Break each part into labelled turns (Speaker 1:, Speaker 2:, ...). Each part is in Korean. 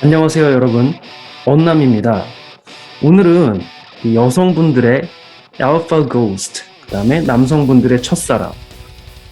Speaker 1: 안녕하세요, 여러분. 언남입니다. 오늘은 이 여성분들의 알파 고스트, 그 다음에 남성분들의 첫사랑,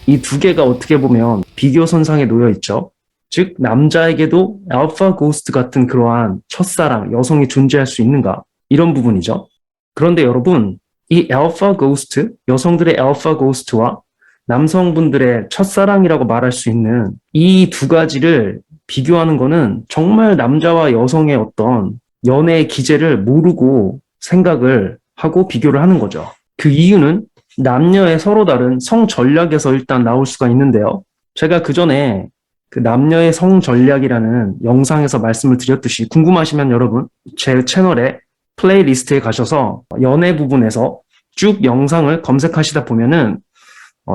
Speaker 1: 이 두 개가 어떻게 보면 비교선상에 놓여 있죠. 즉, 남자에게도 알파 고스트 같은 그러한 첫사랑, 여성이 존재할 수 있는가? 이런 부분이죠. 그런데 여러분, 이 알파 고스트, 여성들의 알파 고스트와 남성분들의 첫사랑이라고 말할 수 있는 이 두 가지를 비교하는 거는 정말 남자와 여성의 어떤 연애의 기제를 모르고 생각을 하고 비교를 하는 거죠. 그 이유는 남녀의 서로 다른 성 전략에서 일단 나올 수가 있는데요. 제가 그 전에 그 남녀의 성 전략이라는 영상에서 말씀을 드렸듯이 궁금하시면 여러분 제 채널에 플레이리스트에 가셔서 연애 부분에서 쭉 영상을 검색하시다 보면은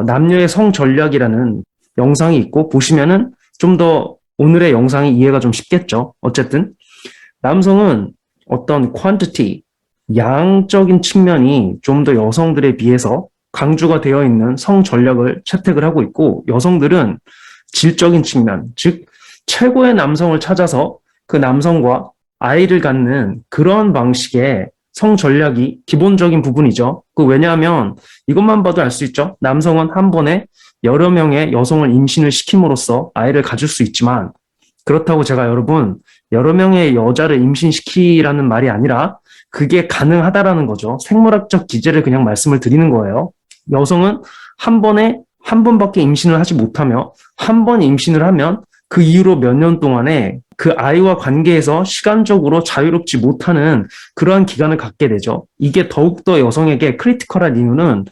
Speaker 1: 남녀의 성 전략이라는 영상이 있고 보시면은 좀 더 오늘의 영상이 이해가 좀 쉽겠죠. 어쨌든 남성은 어떤 quantity, 양적인 측면이 좀 더 여성들에 비해서 강조가 되어 있는 성 전략을 채택을 하고 있고 여성들은 질적인 측면, 즉 최고의 남성을 찾아서 그 남성과 아이를 갖는 그런 방식의 성 전략이 기본적인 부분이죠. 왜냐하면 이것만 봐도 알 수 있죠. 남성은 한 번에 여러 명의 여성을 임신을 시킴으로써 아이를 가질 수 있지만 그렇다고 제가 여러분 여러 명의 여자를 임신시키라는 말이 아니라 그게 가능하다라는 거죠. 생물학적 기제를 그냥 말씀을 드리는 거예요. 여성은 한 번에 한 번밖에 임신을 하지 못하며 한 번 임신을 하면 그 이후로 몇 년 동안에 그 아이와 관계에서 시간적으로 자유롭지 못하는 그러한 기간을 갖게 되죠. 이게 더욱더 여성에게 크리티컬한 이유는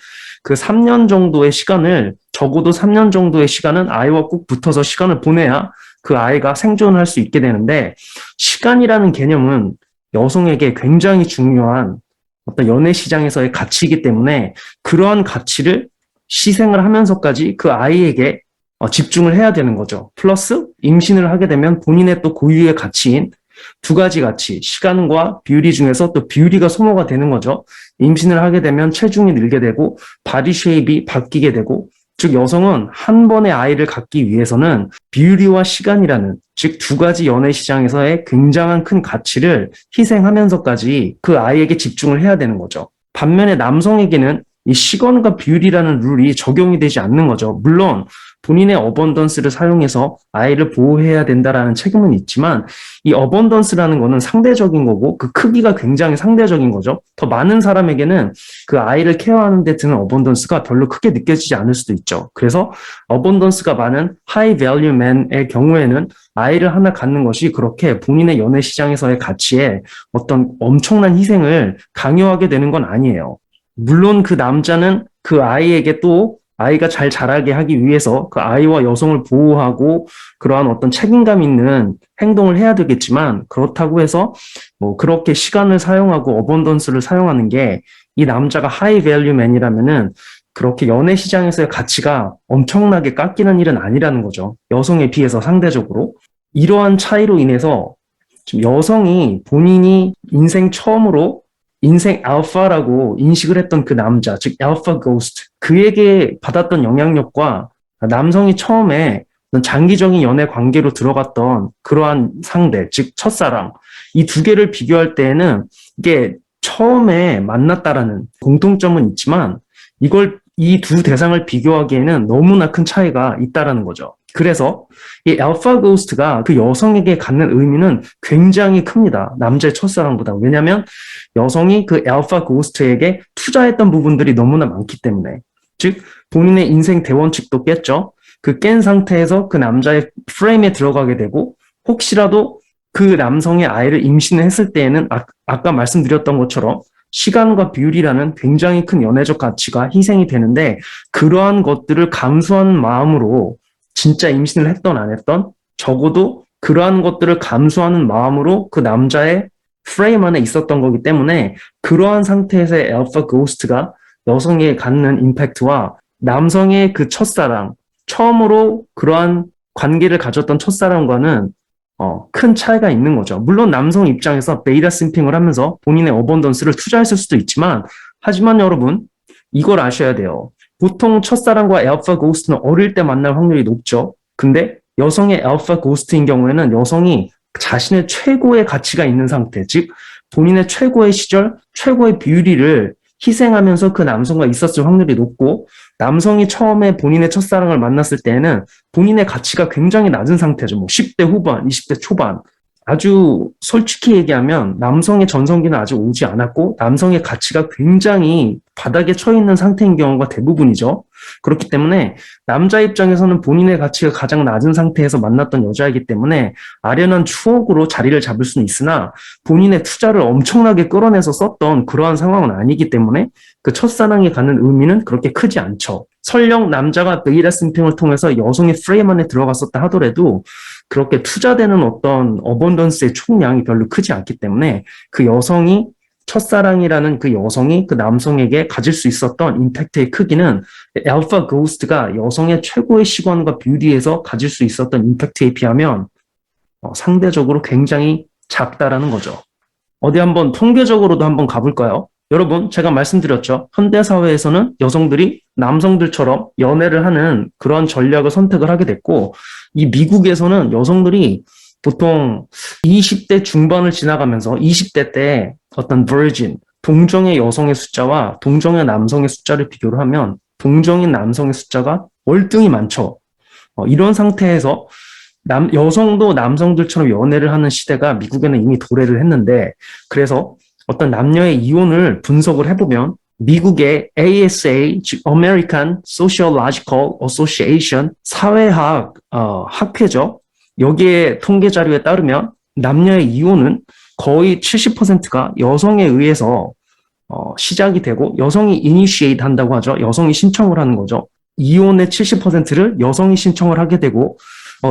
Speaker 1: 그 3년 정도의 시간을 적어도 3년 정도의 시간은 아이와 꼭 붙어서 시간을 보내야 그 아이가 생존을 할 수 있게 되는데 시간이라는 개념은 여성에게 굉장히 중요한 어떤 연애 시장에서의 가치이기 때문에 그러한 가치를 희생을 하면서까지 그 아이에게 집중을 해야 되는 거죠. 플러스 임신을 하게 되면 본인의 또 고유의 가치인 두 가지 가치, 시간과 뷰티 중에서 또 뷰티가 소모가 되는 거죠. 임신을 하게 되면 체중이 늘게 되고 바디 쉐입이 바뀌게 되고 즉 여성은 한 번의 아이를 갖기 위해서는 뷰티와 시간이라는 즉 두 가지 연애 시장에서의 굉장한 큰 가치를 희생하면서까지 그 아이에게 집중을 해야 되는 거죠. 반면에 남성에게는 이 시간과 뷰티라는 룰이 적용이 되지 않는 거죠. 물론 본인의 어번던스를 사용해서 아이를 보호해야 된다라는 책임은 있지만 이 어번던스라는 거는 상대적인 거고 그 크기가 굉장히 상대적인 거죠. 더 많은 사람에게는 그 아이를 케어하는 데 드는 어번던스가 별로 크게 느껴지지 않을 수도 있죠. 그래서 어번던스가 많은 하이 밸류 맨의 경우에는 아이를 하나 갖는 것이 그렇게 본인의 연애 시장에서의 가치에 어떤 엄청난 희생을 강요하게 되는 건 아니에요. 물론 그 남자는 그 아이에게 또 아이가 잘 자라게 하기 위해서 그 아이와 여성을 보호하고 그러한 어떤 책임감 있는 행동을 해야 되겠지만 그렇다고 해서 뭐 그렇게 시간을 사용하고 어번던스를 사용하는 게 이 남자가 하이 밸류 맨이라면은 그렇게 연애 시장에서의 가치가 엄청나게 깎이는 일은 아니라는 거죠. 여성에 비해서 상대적으로. 이러한 차이로 인해서 좀 여성이 본인이 인생 처음으로 인생 알파라고 인식을 했던 그 남자, 즉 알파 고스트, 그에게 받았던 영향력과 남성이 처음에 장기적인 연애 관계로 들어갔던 그러한 상대, 즉 첫사랑, 이 두 개를 비교할 때에는 이게 처음에 만났다라는 공통점은 있지만 이걸 이 두 대상을 비교하기에는 너무나 큰 차이가 있다라는 거죠. 그래서 이 알파 고스트가 그 여성에게 갖는 의미는 굉장히 큽니다. 남자의 첫사랑보다. 왜냐하면 여성이 그 알파 고스트에게 투자했던 부분들이 너무나 많기 때문에. 즉 본인의 인생 대원칙도 깼죠. 그 깬 상태에서 그 남자의 프레임에 들어가게 되고 혹시라도 그 남성의 아이를 임신을 했을 때에는 아까 말씀드렸던 것처럼 시간과 뷰티라는 굉장히 큰 연애적 가치가 희생이 되는데 그러한 것들을 감수한 마음으로 진짜 임신을 했던 안 했던 적어도 그러한 것들을 감수하는 마음으로 그 남자의 프레임 안에 있었던 거기 때문에 그러한 상태에서의 알파 고스트가 여성에게 갖는 임팩트와 남성의 그 첫사랑, 처음으로 그러한 관계를 가졌던 첫사랑과는 큰 차이가 있는 거죠. 물론 남성 입장에서 베이다 심핑을 하면서 본인의 어번던스를 투자했을 수도 있지만 하지만 여러분 이걸 아셔야 돼요. 보통 첫사랑과 알파 고스트는 어릴 때 만날 확률이 높죠. 근데 여성의 알파 고스트인 경우에는 여성이 자신의 최고의 가치가 있는 상태, 즉 본인의 최고의 시절, 최고의 뷰티를 희생하면서 그 남성과 있었을 확률이 높고, 남성이 처음에 본인의 첫사랑을 만났을 때에는 본인의 가치가 굉장히 낮은 상태죠. 뭐 10대 후반, 20대 초반. 아주 솔직히 얘기하면 남성의 전성기는 아직 오지 않았고 남성의 가치가 굉장히 바닥에 처해 있는 상태인 경우가 대부분이죠. 그렇기 때문에 남자 입장에서는 본인의 가치가 가장 낮은 상태에서 만났던 여자이기 때문에 아련한 추억으로 자리를 잡을 수는 있으나 본인의 투자를 엄청나게 끌어내서 썼던 그러한 상황은 아니기 때문에 그 첫사랑이 갖는 의미는 그렇게 크지 않죠. 설령 남자가 베이라스핑을 통해서 여성의 프레임 안에 들어갔었다 하더라도 그렇게 투자되는 어떤 어번던스의 총량이 별로 크지 않기 때문에 그 여성이 첫사랑이라는 그 여성이 그 남성에게 가질 수 있었던 임팩트의 크기는 알파 고스트가 여성의 최고의 시간과 뷰티에서 가질 수 있었던 임팩트에 비하면 상대적으로 굉장히 작다라는 거죠. 어디 한번 통계적으로도 한번 가볼까요? 여러분, 제가 말씀드렸죠. 현대사회에서는 여성들이 남성들처럼 연애를 하는 그런 전략을 선택을 하게 됐고, 이 미국에서는 여성들이 보통 20대 중반을 지나가면서 20대 때 어떤 virgin, 동정의 여성의 숫자와 동정의 남성의 숫자를 비교를 하면 동정인 남성의 숫자가 월등히 많죠. 이런 상태에서 여성도 남성들처럼 연애를 하는 시대가 미국에는 이미 도래를 했는데, 그래서 어떤 남녀의 이혼을 분석을 해보면 미국의 ASA, 즉 American Sociological Association 사회학 학회죠. 여기에 통계 자료에 따르면 남녀의 이혼은 거의 70%가 여성에 의해서 시작이 되고 여성이 initiate 한다고 하죠. 여성이 신청을 하는 거죠. 이혼의 70%를 여성이 신청을 하게 되고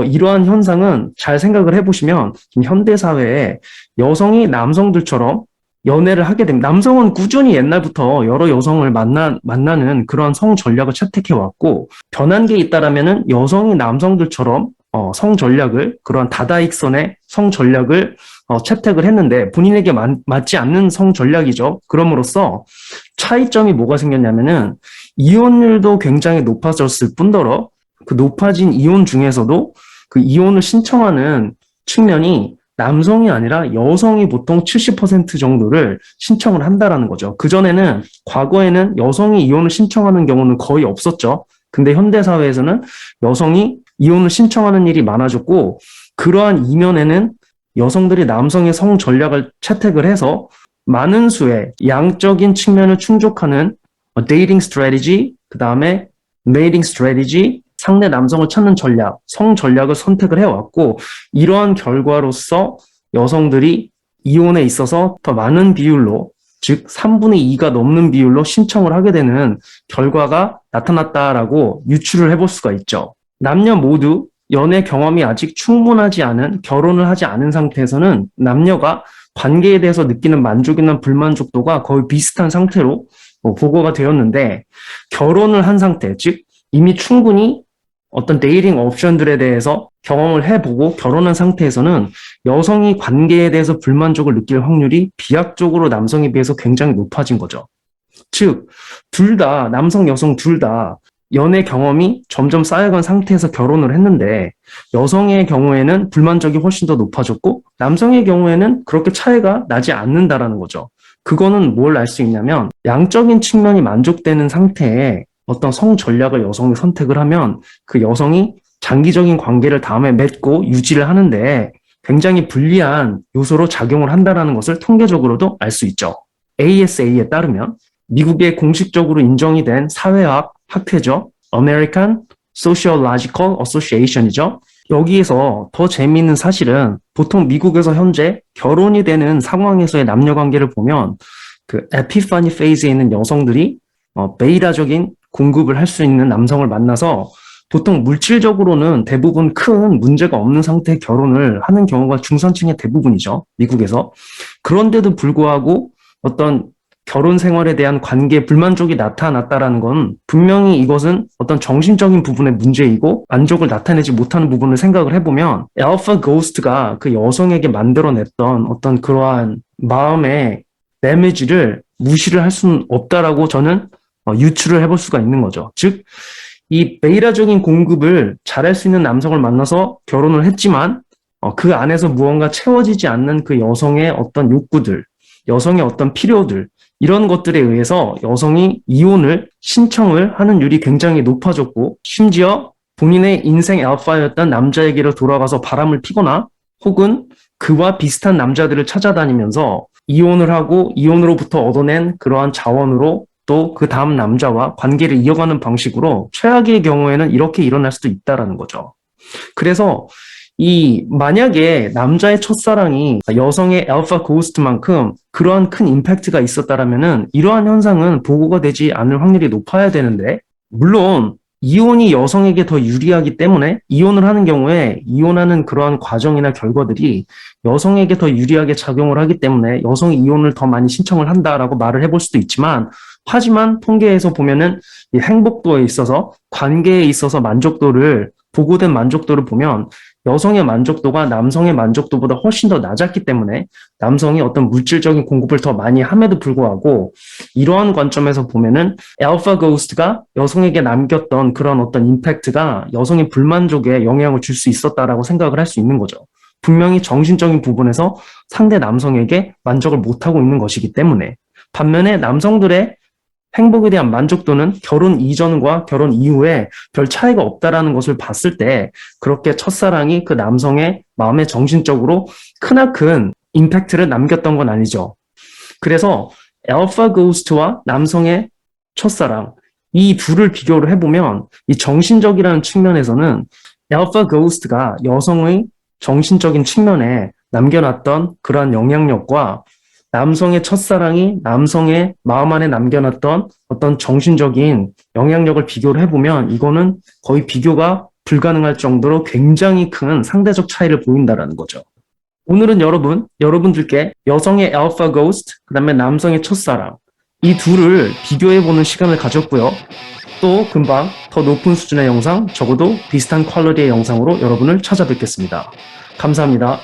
Speaker 1: 이러한 현상은 잘 생각을 해보시면 현대 사회에 여성이 남성들처럼 연애를 하게 됩니다. 남성은 꾸준히 옛날부터 여러 여성을 만나는 그런 성 전략을 채택해 왔고, 변한 게 있다라면은 여성이 남성들처럼 성 전략을, 그런 다다익선의 성 전략을 채택을 했는데 본인에게 맞지 않는 성 전략이죠. 그럼으로써 차이점이 뭐가 생겼냐면은 이혼율도 굉장히 높아졌을 뿐더러 그 높아진 이혼 중에서도 그 이혼을 신청하는 측면이 남성이 아니라 여성이 보통 70% 정도를 신청을 한다라는 거죠. 그전에는, 과거에는 여성이 이혼을 신청하는 경우는 거의 없었죠. 근데 현대사회에서는 여성이 이혼을 신청하는 일이 많아졌고, 그러한 이면에는 여성들이 남성의 성 전략을 채택을 해서 많은 수의 양적인 측면을 충족하는 데이팅 스트래티지, 그 다음에 메이팅 스트래티지, 상대 남성을 찾는 전략, 성 전략을 선택을 해왔고, 이러한 결과로서 여성들이 이혼에 있어서 더 많은 비율로, 즉 3분의 2가 넘는 비율로 신청을 하게 되는 결과가 나타났다라고 유추를 해볼 수가 있죠. 남녀 모두 연애 경험이 아직 충분하지 않은, 결혼을 하지 않은 상태에서는 남녀가 관계에 대해서 느끼는 만족이나 불만족도가 거의 비슷한 상태로 보고가 되었는데, 결혼을 한 상태, 즉 이미 충분히 어떤 데이팅 옵션들에 대해서 경험을 해보고 결혼한 상태에서는 여성이 관계에 대해서 불만족을 느낄 확률이 비약적으로 남성에 비해서 굉장히 높아진 거죠. 즉, 둘 다, 남성, 여성 둘 다 연애 경험이 점점 쌓여간 상태에서 결혼을 했는데, 여성의 경우에는 불만족이 훨씬 더 높아졌고 남성의 경우에는 그렇게 차이가 나지 않는다라는 거죠. 그거는 뭘 알 수 있냐면, 양적인 측면이 만족되는 상태에 어떤 성 전략을 여성이 선택을 하면 그 여성이 장기적인 관계를 다음에 맺고 유지를 하는데 굉장히 불리한 요소로 작용을 한다는 것을 통계적으로도 알 수 있죠. ASA에 따르면 미국의 공식적으로 인정이 된 사회학 학회죠. American Sociological Association이죠. 여기에서 더 재미있는 사실은 보통 미국에서 현재 결혼이 되는 상황에서의 남녀 관계를 보면 그 에피파니 페이즈에 있는 여성들이 베이라적인 공급을 할 수 있는 남성을 만나서 보통 물질적으로는 대부분 큰 문제가 없는 상태의 결혼을 하는 경우가 중산층의 대부분이죠. 미국에서. 그런데도 불구하고 어떤 결혼 생활에 대한 관계 불만족이 나타났다라는 건 분명히 이것은 어떤 정신적인 부분의 문제이고 만족을 나타내지 못하는 부분을 생각을 해보면 알파 고스트가 그 여성에게 만들어냈던 어떤 그러한 마음의 데미지를 무시를 할 수는 없다라고 저는 유추를 해볼 수가 있는 거죠. 즉, 이 베이라적인 공급을 잘할 수 있는 남성을 만나서 결혼을 했지만 그 안에서 무언가 채워지지 않는 그 여성의 어떤 욕구들, 여성의 어떤 필요들, 이런 것들에 의해서 여성이 이혼을 신청을 하는 율이 굉장히 높아졌고, 심지어 본인의 인생 알파였던 남자에게로 돌아가서 바람을 피거나 혹은 그와 비슷한 남자들을 찾아다니면서 이혼을 하고 이혼으로부터 얻어낸 그러한 자원으로 또 그 다음 남자와 관계를 이어가는 방식으로 최악의 경우에는 이렇게 일어날 수도 있다라는 거죠. 그래서 만약에 남자의 첫사랑이 여성의 알파 고스트만큼 그러한 큰 임팩트가 있었다라면은 이러한 현상은 보고가 되지 않을 확률이 높아야 되는데, 물론 이혼이 여성에게 더 유리하기 때문에 이혼을 하는 경우에 이혼하는 그러한 과정이나 결과들이 여성에게 더 유리하게 작용을 하기 때문에 여성이 이혼을 더 많이 신청을 한다라고 말을 해볼 수도 있지만, 하지만 통계에서 보면은 이 행복도에 있어서 관계에 있어서 보고된 만족도를 보면 여성의 만족도가 남성의 만족도보다 훨씬 더 낮았기 때문에 남성이 어떤 물질적인 공급을 더 많이 함에도 불구하고 이러한 관점에서 보면은 알파 고스트가 여성에게 남겼던 그런 어떤 임팩트가 여성의 불만족에 영향을 줄 수 있었다라고 생각을 할 수 있는 거죠. 분명히 정신적인 부분에서 상대 남성에게 만족을 못하고 있는 것이기 때문에. 반면에 남성들의 행복에 대한 만족도는 결혼 이전과 결혼 이후에 별 차이가 없다라는 것을 봤을 때 그렇게 첫사랑이 그 남성의 마음에 정신적으로 크나큰 임팩트를 남겼던 건 아니죠. 그래서 알파 고스트와 남성의 첫사랑, 이 둘을 비교를 해보면 이 정신적이라는 측면에서는 알파 고스트가 여성의 정신적인 측면에 남겨놨던 그러한 영향력과 남성의 첫사랑이 남성의 마음 안에 남겨놨던 어떤 정신적인 영향력을 비교를 해보면 이거는 거의 비교가 불가능할 정도로 굉장히 큰 상대적 차이를 보인다는 거죠. 오늘은 여러분들께 여성의 알파 고스트, 그 다음에 남성의 첫사랑, 이 둘을 비교해보는 시간을 가졌고요. 또 금방 더 높은 수준의 영상, 적어도 비슷한 퀄리티의 영상으로 여러분을 찾아뵙겠습니다. 감사합니다.